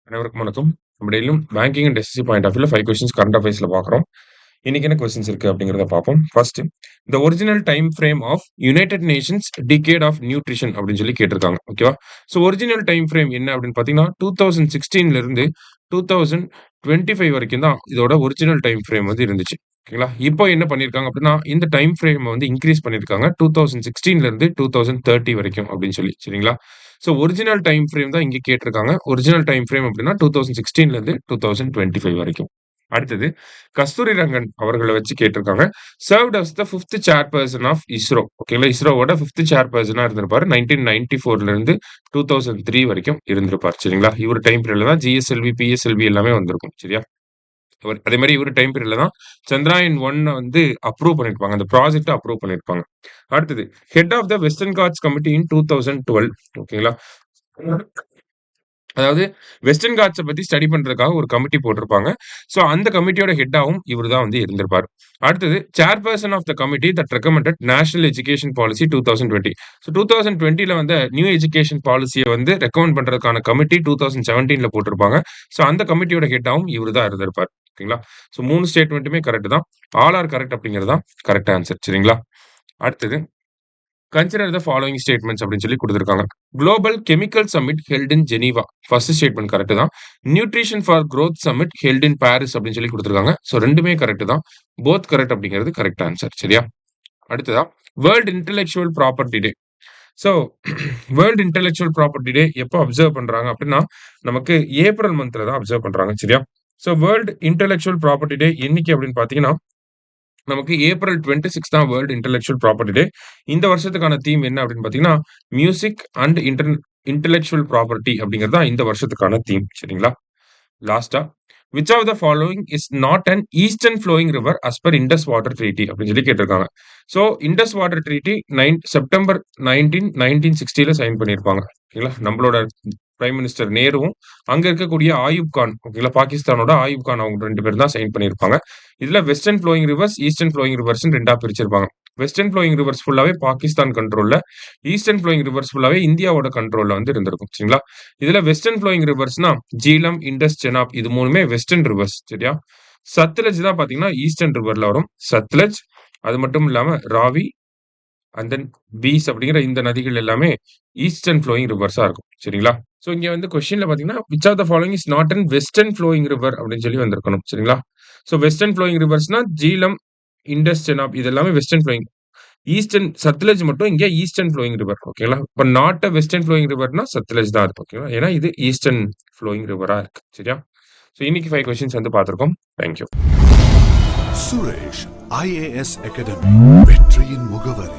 அனைவருக்கும் வணக்கம். நம்ம டெய்லியும் banking and SSC point of வியூல 5 கொஸ்டின்ஸ் கரண்ட் அஃபேர்ஸ்ல பார்க்குறோம். இன்னைக்கு என்ன கொஸ்டின்ஸ் இருக்கு அப்படிங்கிறத பார்ப்போம். First, the original time frame of United Nations decade of nutrition அப்படின்னு சொல்லி கேட்டிருக்காங்க. ஓகேவா? ஸோ ஒரிஜினல் டைம் ஃப்ரேம் என்ன அப்படின்னு பார்த்தீங்கன்னா 2016ல இருந்து 2025 வரைக்கும் தான் இதோட ஒரிஜினல் டைம் ஃப்ரேம் வந்து இருந்துச்சு. ஓகேங்களா? இப்போ என்ன பண்ணியிருக்காங்க அப்படின்னா இந்த டைம் ஃப்ரேம் வந்து இன்க்ரீஸ் பண்ணியிருக்காங்க 2016ல இருந்து 2030 வரைக்கும் அப்படின்னு சொல்லி. சரிங்களா? ஸோ ஒரிஜினல் டைம் ஃப்ரேம் தான் இங்க கேட்டிருக்காங்க. ஒரிஜினல் டைம் ஃப்ரேம் அப்படின்னா 2016ல இருந்து 2025 வரைக்கும். அடுத்தது கஸ்தூரி ரங்கன் அவர்கள வச்சு கேட்டிருக்காங்க. Served as the 5th chairperson of ISRO. ஓகேங்களா? இஸ்ரோவோட 5th சேர்பர்சனா இருந்திருப்பாரு. 1994ல இருந்து 2003 வரைக்கும் இருந்திருப்பார். சரிங்களா? இவர் டைம் பீரியட்ல தான் ஜிஎஸ்எல்வி, பிஎஸ்எல்வி எல்லாமே வந்திருக்கும். சரியா? அதே மாரி இவரு டைம் பீரியட்ல தான் சந்திராயன் 1 வந்து அப்ரூவ் பண்ணியிருப்பாங்க. அந்த ப்ராஜெக்ட்ட அப்ரூவ் பண்ணியிருப்பாங்க. அடுத்தது head of the Western Ghats committee in 2012. ஓகேங்களா? அதாவது வெஸ்டர்ன் காட்ஸ பத்தி ஸ்டடி பண்றதுக்காக ஒரு கமிட்டி போட்டிருப்பாங்க. ஸோ அந்த கமிட்டியோட ஹெட்டாவும் இவரு தான் வந்து இருந்திருப்பாரு. அடுத்தது chairperson of the committee that recommended national education policy 2020. So 2020ல வந்த நியூ எஜுகேஷன் பாலிசிய வந்து ரெக்கமெண்ட் பண்றதுக்கான கமிட்டி 2017ல போட்டிருப்பாங்க. ஸோ அந்த கமிட்டியோட ஹெட்டாவும் இவரு தான் இருந்திருப்பார். ஓகேங்களா? ஸோ 3 ஸ்டேட்மெண்ட்டுமே கரெக்ட் தான். ஆல் ஆர் கரெக்ட் அப்படிங்கிறது தான் கரெக்ட் ஆன்சர். சரிங்களா? அடுத்தது கன்சிடர் த ஃபாலோயிங் ஸ்டேட்மெண்ட்ஸ் அப்படின்னு சொல்லி குடுத்திருக்காங்க. Global chemical summit held in Geneva. First statement correct தான். Nutrition for growth summit held in Paris அப்படின்னு சொல்லி குடுத்திருக்காங்க. ஸோ 2மே கரெக்ட் தான். போத் கரெக்ட் அப்படிங்கிறது கரெக்ட் ஆன்சர். சரியா? அடுத்ததா world intellectual property day. So world intellectual property day எப்போ அப்சர்வ் பண்றாங்க அப்படின்னா நமக்கு ஏப்ரல் மந்த்ல தான் அப்சர்வ் பண்றாங்க. சரியா? ஸோ வேர்ல்ட் இன்டெலெக்சுவல் ப்ராப்பர்ட்டி டே என்னைக்கு அப்படின்னு பார்த்தீங்கன்னா நமக்கு ஏப்ரல் 26 தான் வேர்ல்ட் இன்டெலெக்சுவல் ப்ராப்பர்ட்டி டே. இந்த வருஷத்துக்கான தீம் என்ன அப்படின்னு பார்த்தீங்கன்னா, மியூசிக் அண்ட் இன்டெலெக்சுவல் ப்ராப்பர்ட்டி அப்படிங்கிறது தான் இந்த வருஷத்துக்கான தீம். சரிங்களா? லாஸ்ட்டா which of the following is not an eastern flowing river as per Indus water treaty அப்படின்னு சொல்லி கேட்டிருக்காங்க. So Indus water treaty September 19, 1960ல சைன் பண்ணியிருப்பாங்க. ஓகேங்களா? நம்மளோட பிரைம் மினிஸ்டர் நேருவும், அங்க இருக்கக்கூடிய ஆயூப் கான், ஓகேங்களா? பாகிஸ்தானோட ஆயூப் கான் அவங்க 2 பேரும் தான் சைன் பண்ணியிருப்பாங்க. இதுல western flowing rivers, eastern flowing ரிவர்ஸ்ன்னு 2ஆ பிரிச்சிருப்பாங்க. வெஸ்டர்ன் ஃப்ளோயிங் ரிவர்ஸ் ஃபுல்லாவே பாகிஸ்தான் கண்ட்ரோல்ல, ஈஸ்டர்ன் ஃப்ளோயிங் ரிவர்ஸ் ஃபுல்லாவே இந்தியாவோட கண்ட்ரோல்ல வந்து இருந்திருக்கும். சரிங்களா? இதுல வெஸ்டர்ன் ஃப்ளோயிங் ரிவர்ஸ்னா ஜீலம், இண்டஸ், செனாப் இது 3மே வெஸ்டர்ன் ரிவர்ஸ். சரியா? சத்லஜ் தான் பாத்தீங்கன்னா ஈஸ்டர்ன் ரிவர்ல வரும். சத்லஜ், அது மட்டும் இல்லாம ராவி அண்ட் தென் பீஸ் அப்படிங்கிற இந்த நதிகள் எல்லாமே ஈஸ்டர்ன் ஃப்ளோயிங் ரிவர்ஸா இருக்கும். சரிங்களா? ஸோ இங்க வந்து கொஸ்டின்ல பாத்தீங்கன்னா which of the following is not an western flowing river அப்படின்னு சொல்லி வந்திருக்கணும். சரிங்களா? ஸோ வெஸ்டர்ன் ஃப்ளோயிங் ரிவர்ஸ்னா ஜீலம், இண்டஸ், செனாப் இது எல்லாமே வெஸ்டர்ன் ஃப்ளோயிங். ஈஸ்டர்ன் சத்லஜ் மட்டும் இங்க ஈஸ்டர்ன் ஃப்ளோயிங் ரிவர். ஓகேங்களா? இப்ப நாட் அ வெஸ்டர்ன் ஃப்ளோயிங் ரிவர்னா சத்லஜ் தான் இருக்கு. ஓகேவா? ஏன்னா இது ஈஸ்டர்ன் ஃப்ளோயிங் ரிவரா இருக்கு. சரியா? ஸோ இன்னைக்கு 5 கொஸ்டின்ஸ் வந்து பார்த்திருக்கோம். Thank you. Suresh IAS academy வெற்றியின் முகவரி.